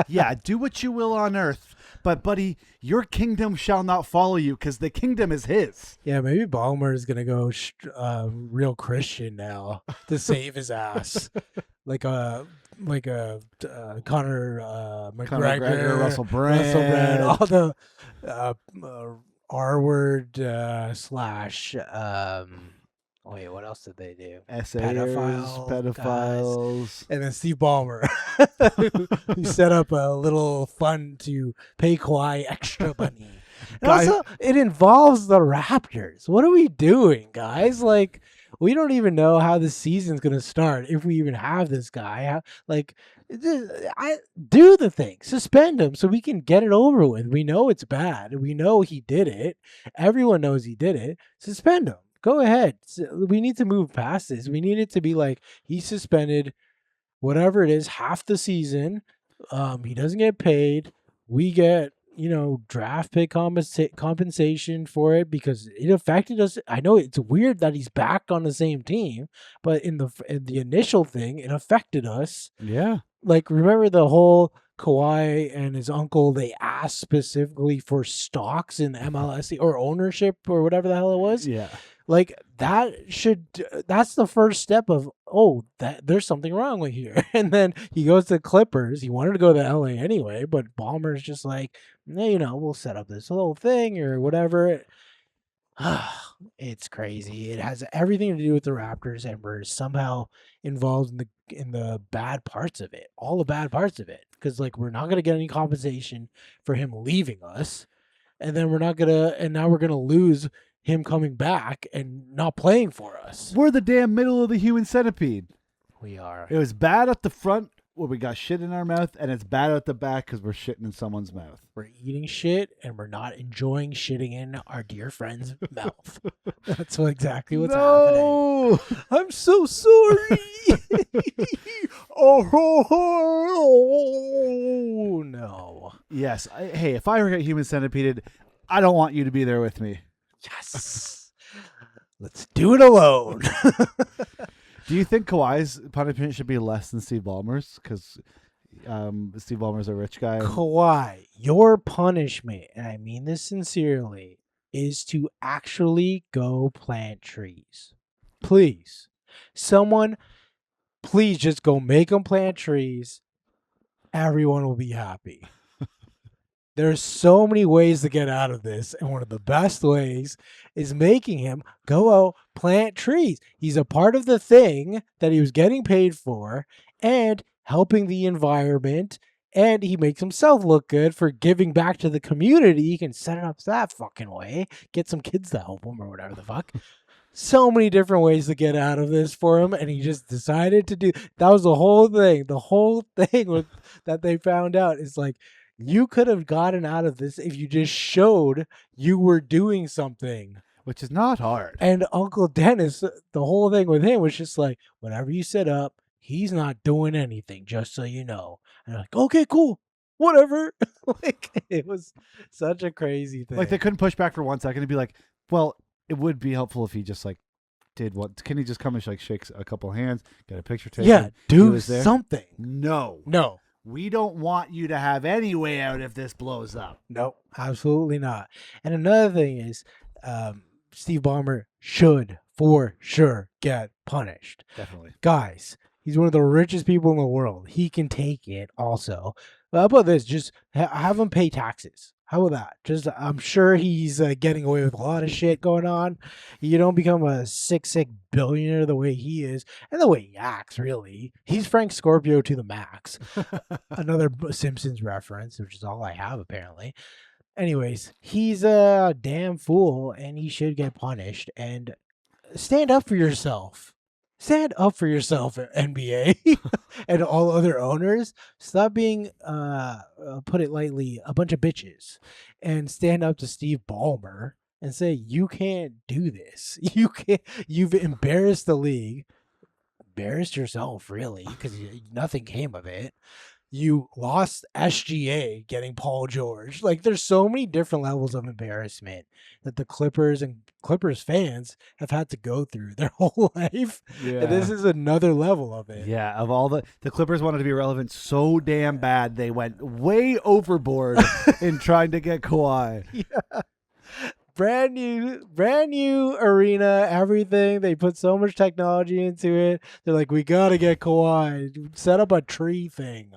Yeah, do what you will on earth. But, buddy, your kingdom shall not follow you because the kingdom is his. Yeah, maybe Ballmer is going to go real Christian now to save his ass. like a Conor McGregor, Russell Brand, all the R word slash. Wait, what else did they do? Pedophiles. And then Steve Ballmer, who set up a little fund to pay Kawhi extra money. And also, it involves the Raptors. What are we doing, guys? Like, we don't even know how the season's going to start if we even have this guy. Like, I do the thing. Suspend him so we can get it over with. We know it's bad. We know he did it. Everyone knows he did it. Suspend him. Go ahead. We need to move past this. We need it to be like he's suspended, whatever it is, half the season. He doesn't get paid. We get, draft pick compensation for it because it affected us. I know it's weird that he's back on the same team, but in the initial thing, it affected us. Yeah. Like, remember the whole Kawhi and his uncle, they asked specifically for stocks in the MLS or ownership or whatever the hell it was? Yeah. Like, that's the first step of, there's something wrong with here. And then he goes to Clippers. He wanted to go to LA anyway, but Ballmer's just like, we'll set up this whole thing or whatever. It's crazy. It has everything to do with the Raptors, and we're somehow involved in the bad parts of it, all the bad parts of it. Because, like, we're not going to get any compensation for him leaving us. And then now we're going to lose him coming back and not playing for us. We're the damn middle of the human centipede. We are. It was bad at the front where we got shit in our mouth, and it's bad at the back because we're shitting in someone's mouth. We're eating shit, and we're not enjoying shitting in our dear friend's mouth. That's exactly what's happening. I'm so sorry. Oh, no. Yes. Hey, if I ever get human centipeded, I don't want you to be there with me. Yes. Let's do it alone. Do you think Kawhi's punishment should be less than Steve Ballmer's? Because Steve Ballmer's a rich guy. Kawhi, your punishment, and I mean this sincerely, is to actually go plant trees. Please. Someone, please just go make them plant trees. Everyone will be happy. There's so many ways to get out of this, and one of the best ways is making him go out, plant trees. He's a part of the thing that he was getting paid for and helping the environment And he makes himself look good for giving back to the community. He can set it up that fucking way. Get some kids to help him or whatever the fuck. So many different ways to get out of this for him, and he just decided to do. That was the whole thing. The whole thing with, that they found out is like, you could have gotten out of this if you just showed you were doing something. Which is not hard. And Uncle Dennis, the whole thing with him was just like, whenever you set up, he's not doing anything, just so you know. And I'm like, okay, cool, whatever. Like, it was such a crazy thing. Like, they couldn't push back for 1 second and be like, well, it would be helpful if he just like did what? Can he just come and like shakes a couple hands, get a picture taken? Yeah, do something. No. We don't want you to have any way out if this blows up. No, absolutely not. And another thing is, Steve Ballmer should for sure get punished. Definitely. Guys, he's one of the richest people in the world. He can take it also. How about this? Just have him pay taxes. How about that? Just, I'm sure he's getting away with a lot of shit going on. You don't become a sick billionaire the way he is and the way he acts, really. He's Frank Scorpio to the max. Another Simpsons reference, which is all I have, apparently. Anyways, he's a damn fool, and he should get punished. And stand up for yourself. Stand up for yourself, NBA, and all other owners. Stop being, put it lightly, a bunch of bitches, and stand up to Steve Ballmer and say, you can't do this. You can't. You've embarrassed the league. Embarrassed yourself, really, because nothing came of it. You lost SGA getting Paul George. Like, there's so many different levels of embarrassment that the Clippers and Clippers fans have had to go through their whole life. Yeah. And this is another level of it. Yeah, of all the Clippers wanted to be relevant so damn bad, they went way overboard in trying to get Kawhi. Yeah. Brand new arena, everything. They put so much technology into it. They're like, we got to get Kawhi. Set up a tree thing.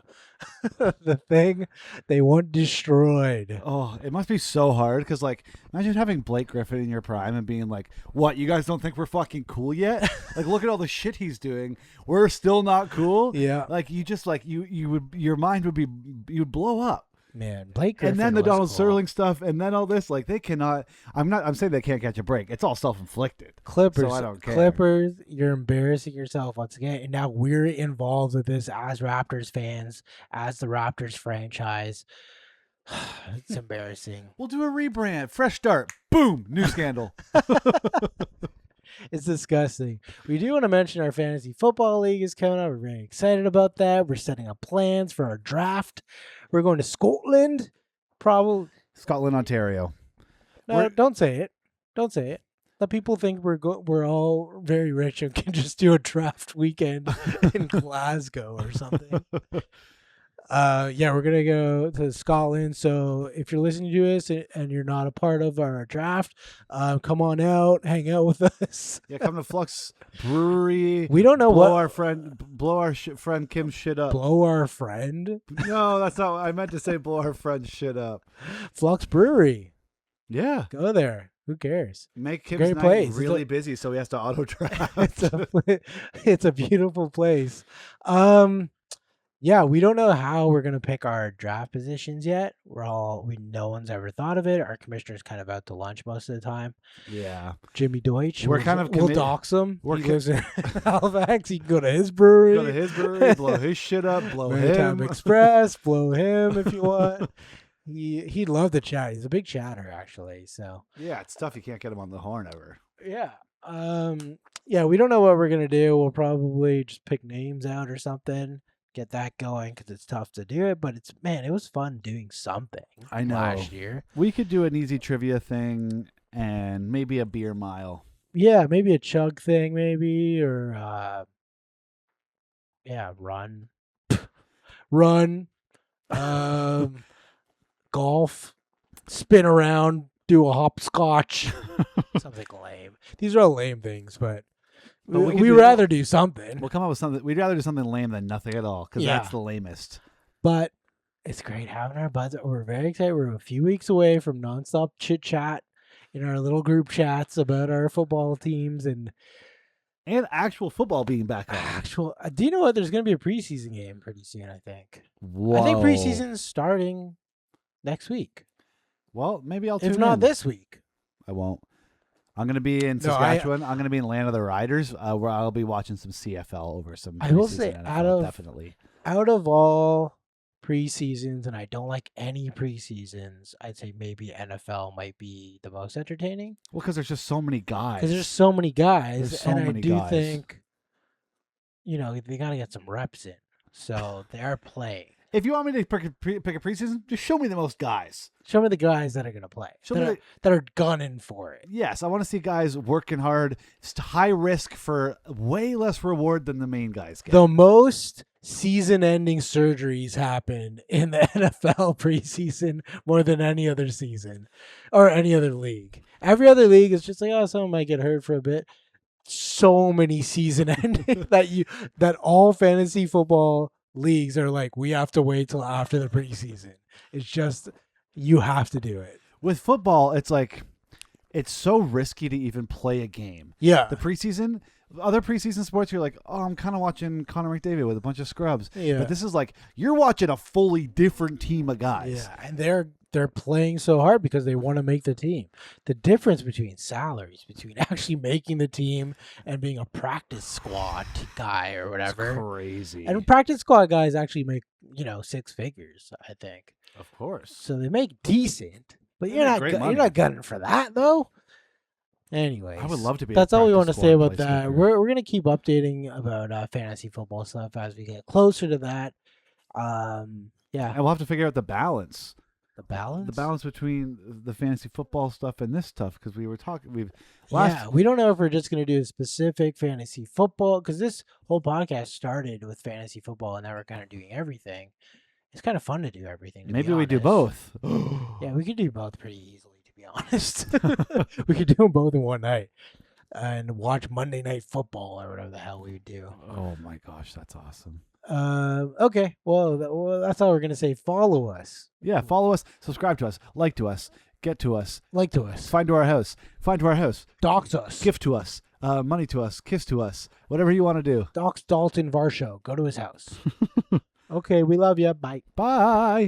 The thing they want destroyed. Oh, it must be so hard because, like, imagine having Blake Griffin in your prime and being like, what, you guys don't think we're fucking cool yet? Like, look at all the shit he's doing. We're still not cool. Yeah. Like, you just, like, you would, your mind would be, you'd blow up. Man, Blake Griffin And then the was Donald cool. Sterling stuff, and then all this, like, they cannot. I'm saying they can't catch a break. It's all self-inflicted. Clippers, So I don't care. Clippers, you're embarrassing yourself once again, and now we're involved with this as Raptors fans, as the Raptors franchise. It's embarrassing. We'll do a rebrand, fresh start, boom, new scandal. It's disgusting. We do want to mention our fantasy football league is coming up. We're very excited about that. We're setting up plans for our draft. We're going to Scotland, probably. Scotland, Ontario. No, don't say it. Don't say it. Let people think we're all very rich and can just do a draft weekend in Glasgow or something. Yeah, we're gonna go to Scotland. So if you're listening to us and you're not a part of our draft, come on out, hang out with us. Yeah, come to Flux Brewery. We don't know blow what our friend Kim's shit up. blow our friend No, that's not. I meant to say blow our friend's shit up. Flux Brewery. Yeah, Go there. Who cares? make Kim's Great night place. really busy, so he has to auto draft. It's a beautiful place. Yeah, we don't know how we're gonna pick our draft positions yet. No one's ever thought of it. Our commissioner's kind of out to lunch most of the time. Yeah, Jimmy Deutsch. We're kind of we'll commi- dox him. we're He co- lives in Halifax. He can go to his brewery. go to his brewery, blow his shit up, blow Maritime him. Express. Blow him if you want. He'd love to chat. He's a big chatter, actually. So Yeah, it's tough. You can't get him on the horn ever. yeah. Yeah, we don't know what we're gonna do. We'll probably just pick names out or something. Get that going because it's tough to do it, but it was fun doing something. I know. Last year. We could do an easy trivia thing and maybe a beer mile. Yeah, maybe a chug thing, maybe, or run, run, golf, spin around, do a hopscotch, something lame. These are all lame things, but we could we do- rather do something. We'll come up with something. We'd rather do something lame than nothing at all because Yeah. that's the lamest. But it's great having our buds. We're very excited. We're a few weeks away from nonstop chit chat in our little group chats about our football teams, and And actual football being back on. Actual, do you know what? There's going to be a preseason game pretty soon, I think. Whoa. I think preseason's starting next week. Well, maybe I'll tune If not in. this week. I won't. I'm going to be in Saskatchewan. I'm going to be in Land of the Riders, where I'll be watching some CFL over some I will preseason say, NFL, definitely. out of all preseasons, and I don't like any preseasons, I'd say maybe NFL might be the most entertaining. Well, because there's just so many guys. Because there's so many guys, There's so and I many do guys. think, they got to get some reps in. So they are playing. If you want me to pick a preseason, just show me the most guys. Show me the guys that are going to play. That are gunning for it. Yes, I want to see guys working hard. It's high risk for way less reward than the main guys get. The most season-ending surgeries happen in the NFL preseason more than any other season or any other league. Every other league is just like, oh, someone might get hurt for a bit. So many season-ending that all fantasy football leagues are like, we have to wait till after the preseason. It's just, you have to do it. With football, it's like, it's so risky to even play a game. Yeah. The preseason, other preseason sports, you're like, oh, I'm kind of watching Connor McDavid with a bunch of scrubs. Yeah. But this is like, you're watching a fully different team of guys. Yeah, and they're playing so hard because they want to make the team. The difference between salaries, between actually making the team and being a practice squad guy or whatever. It's crazy. And practice squad guys actually make, 6 figures, I think. Of course. So they make decent, but They you're make not great you're money. not gunning for that though. Anyways, I would love to be. That's a all we want practice to say squad about place that. kicker. We're gonna keep updating about fantasy football stuff as we get closer to that. Yeah, And we'll have to figure out the balance. the balance. The balance between the fantasy football stuff and this stuff, because we were talking. Yeah, we don't know if we're just going to do a specific fantasy football, because this whole podcast started with fantasy football, and now we're kind of doing everything. It's kind of fun to do everything. To Maybe be we do honest. both. Yeah, we could do both pretty easily, to be honest. We could do them both in one night and watch Monday Night Football or whatever the hell we would do. Oh my gosh, that's awesome. Okay, well, that's all we're going to say. Follow us. Yeah, follow us, subscribe to us, like to us, get to us, Like to us. find to our house, Dox us. gift to us, money to us, kiss to us, whatever you want to do. Dox Dalton Varsho. Go to his house. Okay, we love you. Bye. Bye.